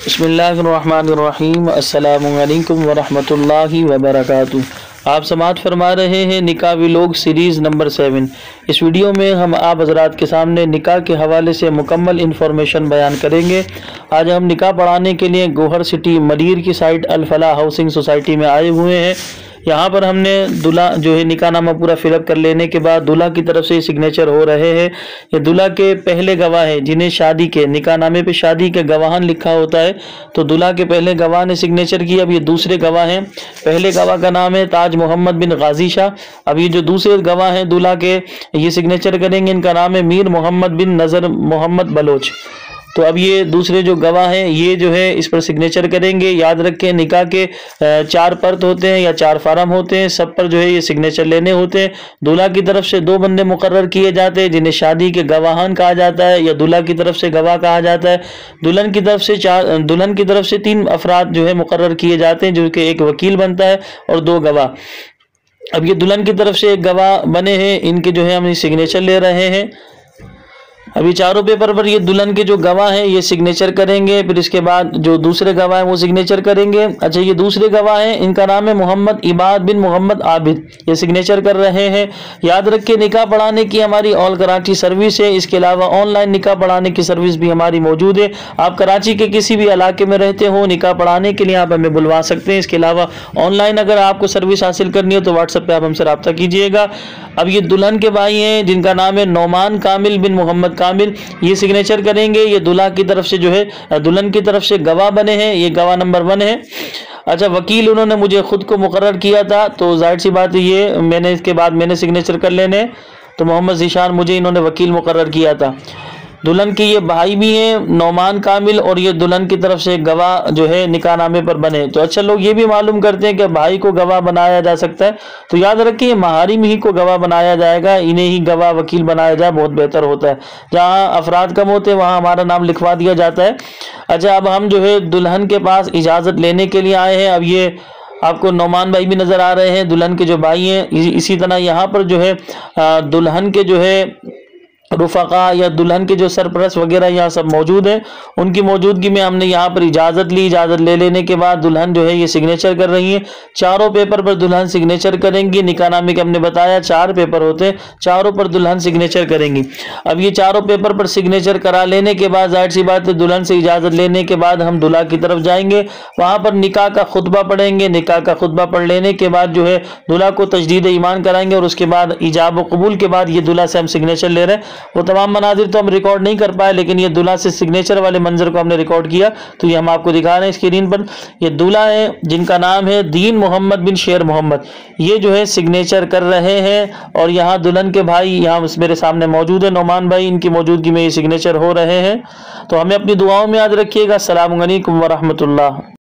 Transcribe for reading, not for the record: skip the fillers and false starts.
बिस्मिल्लाहिर्रहमानिर्रहीम। अस्सलामुअलैकुम वरहमतुल्लाहि वबरकातुहू। आप समाअत फरमा रहे हैं निकाह व्लॉग सीरीज़ नंबर 7। इस वीडियो में हम आप हज़रात के सामने निकाह के हवाले से मुकम्मल इन्फॉर्मेशन बयान करेंगे। आज हम निकाह पढ़ाने के लिए गोहर सिटी मडीर की साइट अल फलाह हाउसिंग सोसाइटी में आए हुए हैं। यहाँ पर हमने दूल्हा जो है निकाहनामा पूरा फिलअप कर लेने के बाद दूल्हा की तरफ से सिग्नेचर हो रहे हैं। ये दूल्हा के पहले गवाह हैं जिन्हें शादी के निकाहनामे पे शादी के गवाहान लिखा होता है। तो दूल्हा के पहले गवाह ने सिग्नेचर की। अब ये दूसरे गवाह हैं। पहले गवाह का नाम है ताज मोहम्मद बिन गाजी शाह। अब ये जो दूसरे गवाह हैं दूल्हा के, ये सिग्नेचर करेंगे। इनका नाम है मीर मोहम्मद बिन नज़र मोहम्मद बलोच। तो अब ये दूसरे जो गवाह हैं ये जो है इस पर सिग्नेचर करेंगे। याद रखें निकाह के 4 परत होते हैं या 4 फार्म होते हैं, सब पर जो है ये सिग्नेचर लेने होते हैं। दूल्हा की तरफ से 2 बंदे मुकर्रर किए जाते हैं जिन्हें शादी के गवाहान कहा जाता है या दूल्हा की तरफ से गवाह कहा जाता है। दुल्हन की तरफ से 3 अफराद जो है मुकर्रर किए जाते हैं, जो कि एक वकील बनता है और 2 गवाह। अब ये दुल्हन की तरफ से एक गवाह बने हैं, इनके जो है हम सिग्नेचर ले रहे हैं। अभी चारों पेपर पर ये दुल्हन के जो गवाह हैं ये सिग्नेचर करेंगे। फिर इसके बाद जो दूसरे गवाह हैं वो सिग्नेचर करेंगे। अच्छा, ये दूसरे गवाह हैं, इनका नाम है मोहम्मद इबाद बिन मोहम्मद आबिद। ये सिग्नेचर कर रहे हैं। याद रखिए निकाह पढ़ाने की हमारी ऑल कराची सर्विस है। इसके अलावा ऑनलाइन निकाह पढ़ाने की सर्विस भी हमारी मौजूद है। आप कराची के किसी भी इलाके में रहते हो, निकाह पढ़ाने के लिए आप हमें बुलवा सकते हैं। इसके अलावा ऑनलाइन अगर आपको सर्विस हासिल करनी हो तो व्हाट्सएप पे आप हमसे रब्ता कीजिएगा। अब ये दुल्हन के भाई हैं जिनका नाम है नौमान कामिल बिन मोहम्मद कामिल। ये सिग्नेचर करेंगे। ये दूल्हा की तरफ से जो है दुल्हन की तरफ से गवाह बने हैं। ये गवाह नंबर 1 है। अच्छा, वकील उन्होंने मुझे खुद को मुकर्रर किया था, तो जाहिर सी बात है ये मैंने इसके बाद मैंने सिग्नेचर कर लेने, तो मोहम्मद ज़ीशान मुझे इन्होंने वकील मुकर्रर किया था। दुल्हन के ये भाई भी हैं नौमान कामिल, और ये दुल्हन की तरफ से गवाह जो है निकाहनामे पर बने। तो अच्छा, लोग ये भी मालूम करते हैं कि भाई को गवाह बनाया जा सकता है, तो याद रखिए महारिम ही को गवाह बनाया जाएगा, इन्हें ही गवाह वकील बनाया जाए, बहुत बेहतर होता है। जहाँ अफराद कम होते हैं वहाँ हमारा नाम लिखवा दिया जाता है। अच्छा, अब हम जो है दुल्हन के पास इजाज़त लेने के लिए आए हैं। अब ये आपको नौमान भाई भी नज़र आ रहे हैं, दुल्हन के जो भाई हैं। इसी तरह यहाँ पर जो है दुल्हन के जो है रुफ़क़ा या दुल्हन के जो सरपरस्त वगैरह यहाँ सब मौजूद हैं। उनकी मौजूदगी में हमने यहाँ पर इजाज़त ली। इजाज़त ले लेने के बाद दुल्हन जो है ये सिग्नेचर कर रही है। चारों पेपर पर दुल्हन सिग्नेचर करेंगी। निकाहनामे के हमने बताया 4 पेपर होते हैं, चारों पर दुल्हन सिग्नेचर करेंगी। अब ये चारों पेपर पर सिग्नेचर करा लेने के बाद जाहिर सी बात है दुल्हन से इजाज़त लेने के बाद हम दूल्हा की तरफ जाएंगे। वहाँ पर निकाह का खुतबा पढ़ेंगे। निकाह का खुतबा पढ़ लेने के बाद जो है दूल्हा को तजदीद ईमान कराएंगे, और उसके बाद इजाब व कबूल के बाद ये दूल्हा से हम सिग्नेचर ले रहे हैं। वो तमाम मनाजिर तो हम रिकॉर्ड नहीं कर पाए, लेकिन ये दूल्हा से सिग्नेचर वाले मंजर को हमने रिकॉर्ड किया, तो ये हम आपको दिखा रहे हैं स्क्रीन पर। ये दूल्हा है जिनका नाम है दीन मोहम्मद बिन शेर मोहम्मद। ये जो है सिग्नेचर कर रहे हैं, और यहाँ दुल्हन के भाई यहाँ मेरे सामने मौजूद है नौमान भाई, इनकी मौजूदगी में ये सिग्नेचर हो रहे हैं। तो हमें अपनी दुआओं में याद रखिएगा। अस्सलामु अलैकुम व रहमतुल्लाह।